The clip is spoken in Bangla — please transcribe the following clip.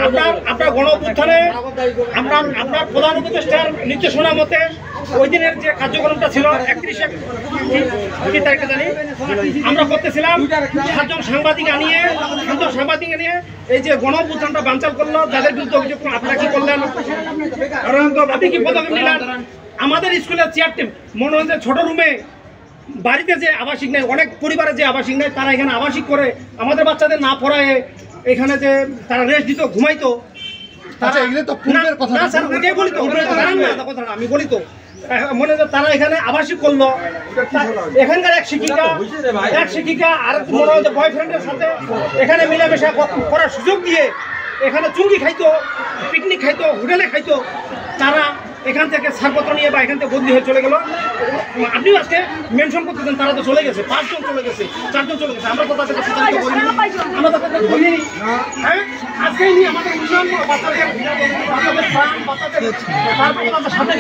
আপনার গণ অভ্যুত্থানে আপনার প্রধান উপদেষ্টার নির্দেশনা মতে ওই দিনের যে কার্যক্রমটা ছিল 31 কি তারিখে জানি আমরা করতেছিলাম 7জন সাংবাদিক আনিয়ে এই যে গণ অভ্যুত্থানটা বানচাল করলো, যাদের বিরুদ্ধে অভিযোগ আপনারা কি করলেন, আপনি কি পদক্ষেপ নিলেন? আমাদের স্কুলের চেয়ার টিম মনে হচ্ছে ছোট রুমে বাড়িতে যে আবাসিক নেই, অনেক পরিবারের যে আবাসিক নেই, তারা এখানে আবাসিক করে আমাদের বাচ্চাদের না পড়ায় এখানে যে তারা রেস্ট দিত, ঘুমাইতো। আমি বলি তো মনে হয় তারা এখানে আবাসিক করলো, এখানকার এক শিক্ষিকা আর মনে হয় বয়ফ্রেন্ডের সাথে এখানে মিলামেশা করার সুযোগ দিয়ে এখানে চুঙ্গি খাইতো, পিকনিক খাইতো, হোটেলে খাইতো। তারা এখান থেকে ছাড়পত্র নিয়ে বা এখান থেকে বদলি হয়ে চলে গেল। আপনিও আজকে মেনশন করতেছেন তারা তো চলে গেছে, 5 জন চলে গেছে, 4 জন চলে গেছে, আমরা তো তাদেরকে সিদ্ধান্ত করিনি, আমরা তাদেরকে ধরিনি। হ্যাঁ, আজকেই নিয়ে আমাদের উন্নয়ন বাচ্চাদের প্রাণ, বাচ্চাদের সাথে